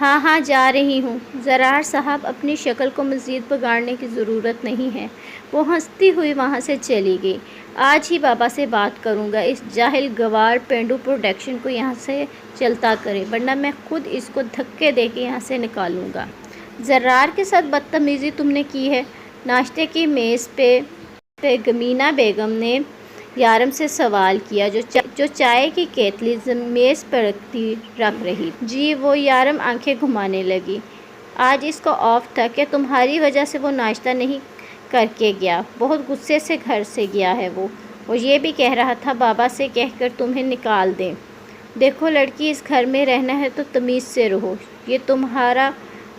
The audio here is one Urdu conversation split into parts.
ہاں ہاں جا رہی ہوں۔ زرار صاحب اپنی شکل کو مزید بگاڑنے کی ضرورت نہیں ہے۔ وہ ہنستی ہوئی وہاں سے چلی گئی۔ آج ہی بابا سے بات کروں گا، اس جاہل گوار پینڈو پروڈکشن کو یہاں سے چلتا کرے، ورنہ میں خود اس کو دھکے دے کے یہاں سے نکالوں گا۔ زرار کے ساتھ بدتمیزی تم نے کی ہے؟ ناشتے کی میز پہ گمینہ بیگم نے یارم سے سوال کیا، جو چائے کی کیتلی میز پر رکھ رہی تھی۔ جی، وہ یارم آنکھیں گھمانے لگی۔ آج اس کا آف تھا کہ تمہاری وجہ سے وہ ناشتہ نہیں کر کے گیا۔ بہت غصے سے گھر سے گیا ہے وہ، اور یہ بھی کہہ رہا تھا بابا سے کہہ کر تمہیں نکال دیں۔ دیکھو لڑکی، اس گھر میں رہنا ہے تو تمیز سے رہو۔ یہ تمہارا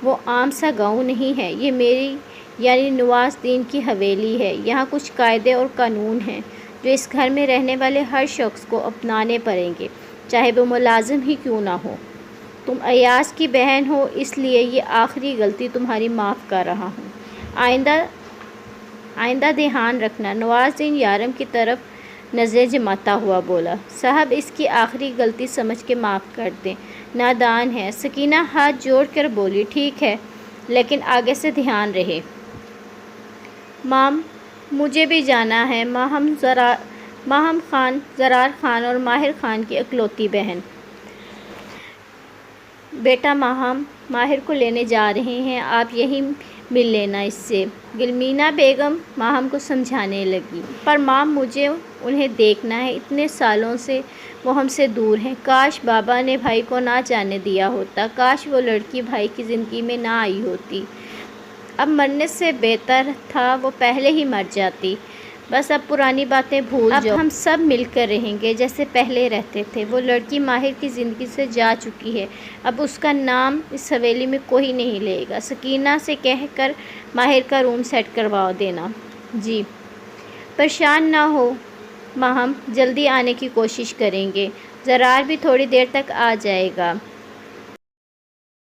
وہ عام سا گاؤں نہیں ہے، یہ میری یعنی نواز الدین کی حویلی ہے۔ یہاں کچھ قاعدے اور قانون ہیں جو اس گھر میں رہنے والے ہر شخص کو اپنانے پڑیں گے، چاہے وہ ملازم ہی کیوں نہ ہو۔ تم ایاز کی بہن ہو، اس لیے یہ آخری غلطی تمہاری معاف کر رہا ہوں۔ آئندہ دھیان رکھنا۔ نواز الدین یارم کی طرف نظریں جماتا ہوا بولا۔ صاحب، اس کی آخری غلطی سمجھ کے معاف کر دیں، نادان ہے۔ سکینہ ہاتھ جوڑ کر بولی، ٹھیک ہے، لیکن آگے سے دھیان رہے۔ مام، مجھے بھی جانا ہے۔ ماہم خان زرار خان اور ماہر خان کی اکلوتی بہن۔ بیٹا ماہر کو لینے جا رہے ہیں، آپ یہیں مل لینا اس سے۔ گلمینہ بیگم ماہم کو سمجھانے لگی۔ پر مام، مجھے انہیں دیکھنا ہے، اتنے سالوں سے وہ ہم سے دور ہیں۔ کاش بابا نے بھائی کو نہ جانے دیا ہوتا، کاش وہ لڑکی بھائی کی زندگی میں نہ آئی ہوتی۔ اب مرنے سے بہتر تھا وہ پہلے ہی مر جاتی۔ بس اب پرانی باتیں بھول جاؤ، اب ہم سب مل کر رہیں گے جیسے پہلے رہتے تھے۔ وہ لڑکی ماہر کی زندگی سے جا چکی ہے، اب اس کا نام اس حویلی میں کوئی نہیں لے گا۔ سکینہ سے کہہ کر ماہر کا روم سیٹ کروا دینا۔ جی۔ پریشان نہ ہو ماہم، جلدی آنے کی کوشش کریں گے۔ زرار بھی تھوڑی دیر تک آ جائے گا۔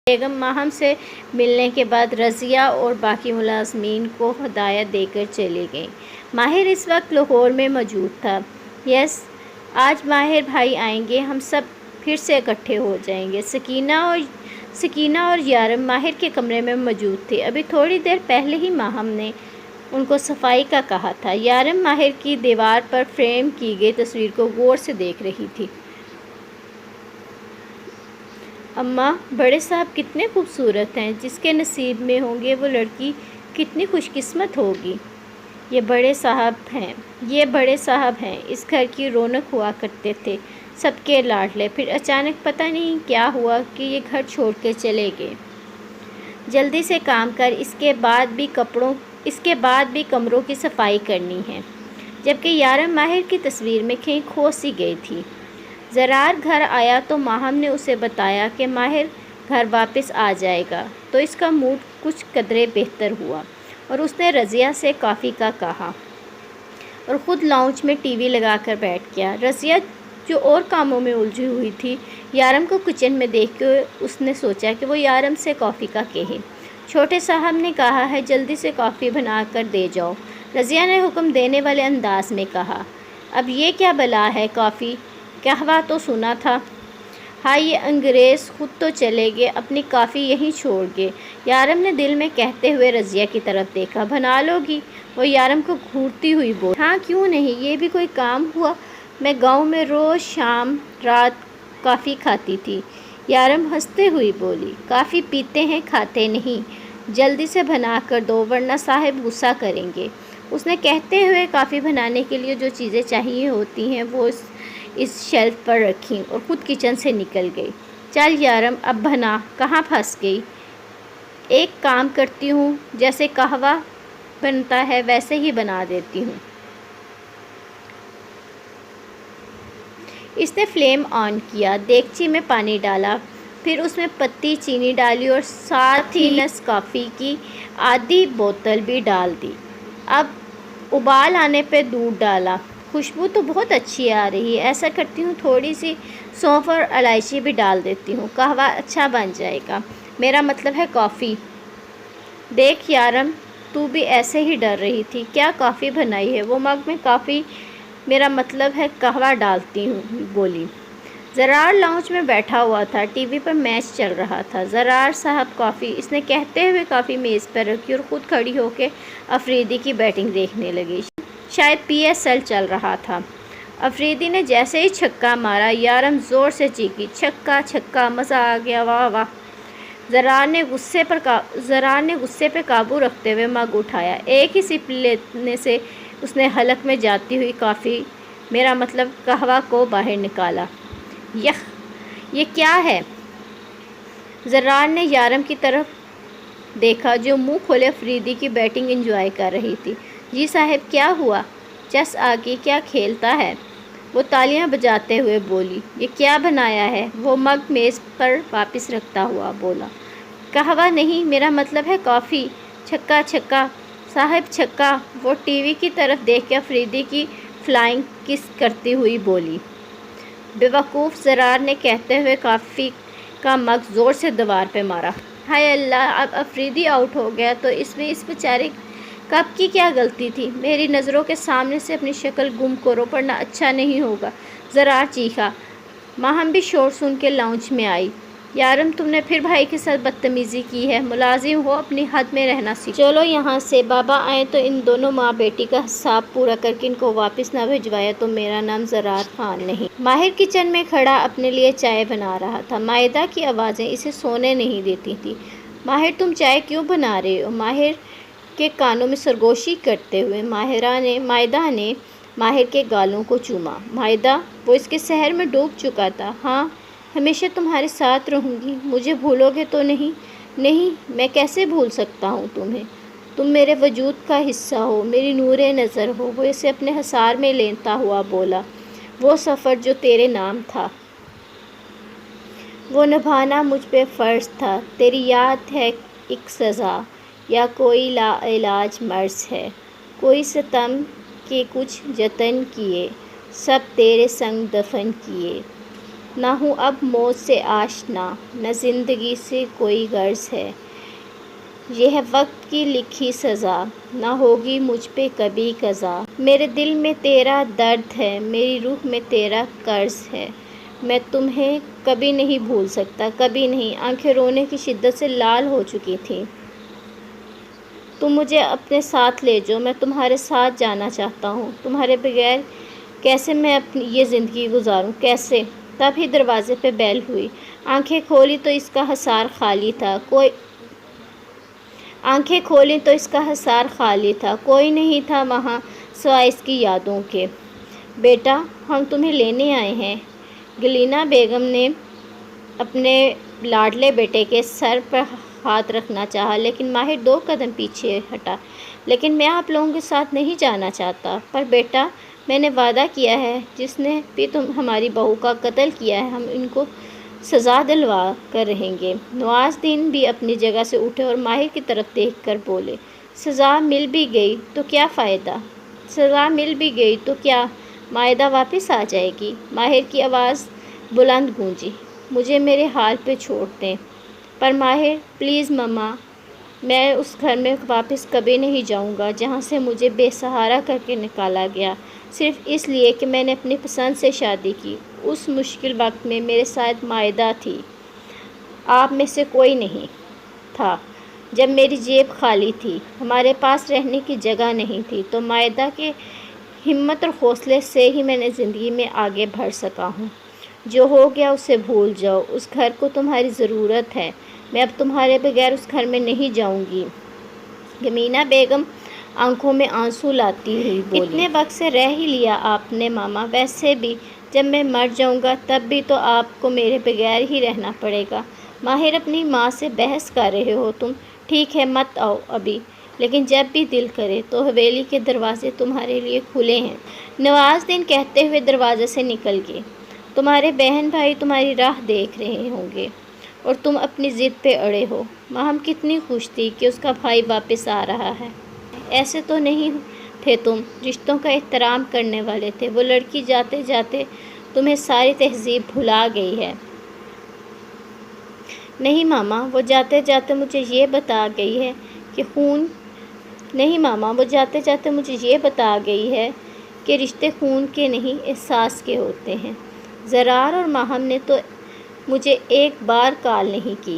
بیگم ماہم سے ملنے کے بعد رضیہ اور باقی ملازمین کو ہدایت دے کر چلی گئیں۔ ماہر اس وقت لاہور میں موجود تھا۔ یس، آج ماہر بھائی آئیں گے، ہم سب پھر سے اکٹھے ہو جائیں گے۔ سکینہ اور یارم ماہر کے کمرے میں موجود تھے۔ ابھی تھوڑی دیر پہلے ہی ماہم نے ان کو صفائی کا کہا تھا۔ یارم ماہر کی دیوار پر فریم کی گئی تصویر کو غور سے دیکھ رہی تھی۔ اماں، بڑے صاحب کتنے خوبصورت ہیں، جس کے نصیب میں ہوں گے وہ لڑکی کتنی خوش قسمت ہوگی۔ یہ بڑے صاحب ہیں، اس گھر کی رونق ہوا کرتے تھے، سب کے لاڈلے۔ پھر اچانک پتہ نہیں کیا ہوا کہ یہ گھر چھوڑ کے چلے گئے۔ جلدی سے کام کر، اس کے بعد بھی کمروں کی صفائی کرنی ہے۔ جبکہ یارم ماہر کی تصویر میں کہیں کھو سی گئی تھی۔ زرار گھر آیا تو ماہم نے اسے بتایا کہ ماہر گھر واپس آ جائے گا، تو اس کا موڈ کچھ قدرے بہتر ہوا، اور اس نے رضیہ سے کافی کا کہا اور خود لاؤنج میں ٹی وی لگا کر بیٹھ گیا۔ رضیہ جو اور کاموں میں الجھی ہوئی تھی، یارم کو کچن میں دیکھ کے اس نے سوچا کہ وہ یارم سے کافی کا کہے۔ چھوٹے صاحب نے کہا ہے جلدی سے کافی بنا کر دے جاؤ، رضیہ نے حکم دینے والے انداز میں کہا۔ اب یہ کیا بلا ہے، کافی قہوہ تو سنا تھا۔ ہاں، یہ انگریز خود تو چلے گئے، اپنی کافی یہیں چھوڑ گئے، یارم نے دل میں کہتے ہوئے رضیہ کی طرف دیکھا۔ بنا لو گی؟ وہ یارم کو گھورتی ہوئی بولی۔ ہاں، کیوں نہیں، یہ بھی کوئی کام ہوا، میں گاؤں میں روز شام رات کافی کھاتی تھی۔ یارم ہنستے ہوئی بولی۔ کافی پیتے ہیں، کھاتے نہیں، جلدی سے بنا کر دو ورنہ صاحب غصہ کریں گے۔ اس نے کہتے ہوئے کافی بنانے کے لیے جو چیزیں چاہیے ہوتی ہیں وہ اس شیلف پر رکھیں اور خود کچن سے نکل گئی۔ چل یارم، اب بنا، کہاں پھنس گئی؟ ایک کام کرتی ہوں، جیسے قہوہ بنتا ہے ویسے ہی بنا دیتی ہوں۔ اس نے فلیم آن کیا، دیگچی میں پانی ڈالا، پھر اس میں پتی چینی ڈالی اور ساتھ ہی نیسکافی کی آدھی بوتل بھی ڈال دی۔ اب ابال آنے پہ دودھ ڈالا۔ خوشبو تو بہت اچھی آ رہی ہے، ایسا کرتی ہوں تھوڑی سی سونف اور الائچی بھی ڈال دیتی ہوں، قہوہ اچھا بن جائے گا، میرا مطلب ہے کافی۔ دیکھ یارم، تو بھی ایسے ہی ڈر رہی تھی، کیا کافی بنائی ہے؟ وہ مگ میں کافی، میرا مطلب ہے قہوہ ڈالتی ہوں، بولی۔ زرار لاؤنج میں بیٹھا ہوا تھا، ٹی وی پر میچ چل رہا تھا۔ زرار صاحب کافی، اس نے کہتے ہوئے کافی میز پر رکھی اور خود کھڑی ہو کے افریدی کی بیٹنگ دیکھنے لگی۔ شاید پی ایس ایل چل رہا تھا۔ افریدی نے جیسے ہی چھکا مارا، یارم زور سے چیخی، چھکا چھکا، مزہ آ گیا، واہ واہ۔ زرار نے غصے پہ قابو رکھتے ہوئے مگ اٹھایا، ایک ہی سپ لینے سے اس نے حلق میں جاتی ہوئی کافی، میرا مطلب قہوہ کو باہر نکالا۔ یخ، یہ کیا ہے؟ زرار نے یارم کی طرف دیکھا جو منہ کھولے افریدی کی بیٹنگ انجوائے کر رہی تھی۔ جی صاحب، کیا ہوا؟ چس آگے کیا کھیلتا ہے؟ وہ تالیاں بجاتے ہوئے بولی۔ یہ کیا بنایا ہے؟ وہ مگ میز پر واپس رکھتا ہوا بولا۔ قہوہ نہیں، میرا مطلب ہے کافی۔ چھکا چھکا صاحب، چھکا۔ وہ ٹی وی کی طرف دیکھ کے افریدی کی فلائنگ کس کرتی ہوئی بولی۔ بے وقوف، زرار نے کہتے ہوئے کافی کا مگ زور سے دیوار پہ مارا۔ ہائے اللہ، اب افریدی آؤٹ ہو گیا تو اس میں اس بیچارے کپ کی کیا غلطی تھی؟ میری نظروں کے سامنے سے اپنی شکل گم کرو ورنہ اچھا نہیں ہوگا، زرار چیخا۔ ماہم بھی شور سن کے لاؤنج میں آئی۔ یارم، تم نے پھر بھائی کے ساتھ بدتمیزی کی ہے، ملازم ہو، اپنی حد میں رہنا سیکھو۔ چلو یہاں سے، بابا آئیں تو ان دونوں ماں بیٹی کا حساب پورا کر کے ان کو واپس نہ بھجوایا تو میرا نام زرار خان نہیں۔ ماہر کچن میں کھڑا اپنے لیے چائے بنا رہا تھا۔ مائدہ کی آوازیں اسے سونے نہیں دیتی تھیں۔ ماہر، تم چائے کیوں بنا رہے ہو؟ ماہر کے کانوں میں سرگوشی کرتے ہوئے مائدہ نے ماہر کے گالوں کو چوما۔ مائدہ، وہ اس کے سحر میں ڈوب چکا تھا۔ ہاں، ہمیشہ تمہارے ساتھ رہوں گی، مجھے بھولو گے تو نہیں؟ نہیں، میں کیسے بھول سکتا ہوں تمہیں؟ تم میرے وجود کا حصہ ہو، میری نور نظر ہو۔ وہ اسے اپنے حصار میں لیتا ہوا بولا۔ وہ سفر جو تیرے نام تھا، وہ نبھانا مجھ پہ فرض تھا۔ تیری یاد ہے ایک سزا، یا کوئی لا علاج مرض ہے، کوئی ستم کے کچھ جتن کیے، سب تیرے سنگ دفن کیے۔ نہ ہوں اب موت سے آشنا، نہ زندگی سے کوئی غرض ہے، یہ ہے وقت کی لکھی سزا، نہ ہوگی مجھ پہ کبھی قضا۔ میرے دل میں تیرا درد ہے، میری روح میں تیرا قرض ہے، میں تمہیں کبھی نہیں بھول سکتا، کبھی نہیں۔ آنکھیں رونے کی شدت سے لال ہو چکی تھیں۔ تم مجھے اپنے ساتھ لے جاؤ، میں تمہارے ساتھ جانا چاہتا ہوں۔ تمہارے بغیر کیسے میں اپنی یہ زندگی گزاروں، کیسے؟ تب ہی دروازے پہ بیل ہوئی۔ آنکھیں کھولی تو اس کا حصار خالی تھا، کوئی نہیں تھا وہاں سوائے اس کی یادوں کے۔ بیٹا، ہم تمہیں لینے آئے ہیں۔ گلینا بیگم نے اپنے لاڈلے بیٹے کے سر پر ہاتھ رکھنا چاہا لیکن ماہر 2 قدم پیچھے ہٹا۔ لیکن میں آپ لوگوں کے ساتھ نہیں جانا چاہتا۔ پر بیٹا، میں نے وعدہ کیا ہے، جس نے بھی ہماری بہو کا قتل کیا ہے ہم ان کو سزا دلوا کر رہیں گے۔ نواز الدین بھی اپنی جگہ سے اٹھے اور ماہر کی طرف دیکھ کر بولے، سزا مل بھی گئی تو کیا فائدہ؟ سزا مل بھی گئی تو کیا مائدہ واپس آ جائے گی؟ ماہر کی آواز بلند گونجی، مجھے میرے حال پہ چھوڑ دیں۔ پر ماہر، پلیز مما، میں اس گھر میں واپس کبھی نہیں جاؤں گا جہاں سے مجھے بے سہارا کر کے نکالا گیا، صرف اس لیے کہ میں نے اپنی پسند سے شادی کی۔ اس مشکل وقت میں میرے ساتھ مائدہ تھی، آپ میں سے کوئی نہیں تھا۔ جب میری جیب خالی تھی، ہمارے پاس رہنے کی جگہ نہیں تھی، تو مائدہ کے ہمت اور حوصلے سے ہی میں نے زندگی میں آگے بڑھ سکا ہوں۔ جو ہو گیا اسے بھول جاؤ، اس گھر کو تمہاری ضرورت ہے، میں اب تمہارے بغیر اس گھر میں نہیں جاؤں گی۔ گلینا بیگم آنکھوں میں آنسو لاتی ہوئی بولی، اتنے وقت سے رہ ہی لیا آپ نے ماما، ویسے بھی جب میں مر جاؤں گا تب بھی تو آپ کو میرے بغیر ہی رہنا پڑے گا۔ ماہر، اپنی ماں سے بحث کر رہے ہو تم؟ ٹھیک ہے، مت آؤ ابھی، لیکن جب بھی دل کرے تو حویلی کے دروازے تمہارے لیے کھلے ہیں۔ نواز الدین کہتے ہوئے دروازے سے نکل گئے۔ تمہارے بہن بھائی تمہاری راہ دیکھ رہے ہوں گے اور تم اپنی ضد پہ اڑے ہو۔ ماہم کتنی خوش تھی کہ اس کا بھائی واپس آ رہا ہے۔ ایسے تو نہیں تھے تم، رشتوں کا احترام کرنے والے تھے۔ وہ لڑکی جاتے جاتے تمہیں ساری تہذیب بھلا گئی ہے۔ نہیں ماما، وہ جاتے جاتے مجھے یہ بتا گئی ہے کہ رشتے خون کے نہیں احساس کے ہوتے ہیں۔ زرار اور ماہم نے تو مجھے ایک بار کال نہیں کی۔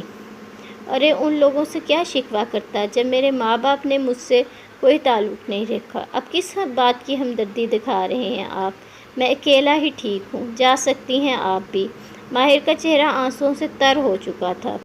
ارے ان لوگوں سے کیا شکوہ کرتا جب میرے ماں باپ نے مجھ سے کوئی تعلق نہیں رکھا۔ اب کس بات کی ہمدردی دکھا رہے ہیں آپ؟ میں اکیلا ہی ٹھیک ہوں، جا سکتی ہیں آپ بھی۔ ماہر کا چہرہ آنسوؤں سے تر ہو چکا تھا۔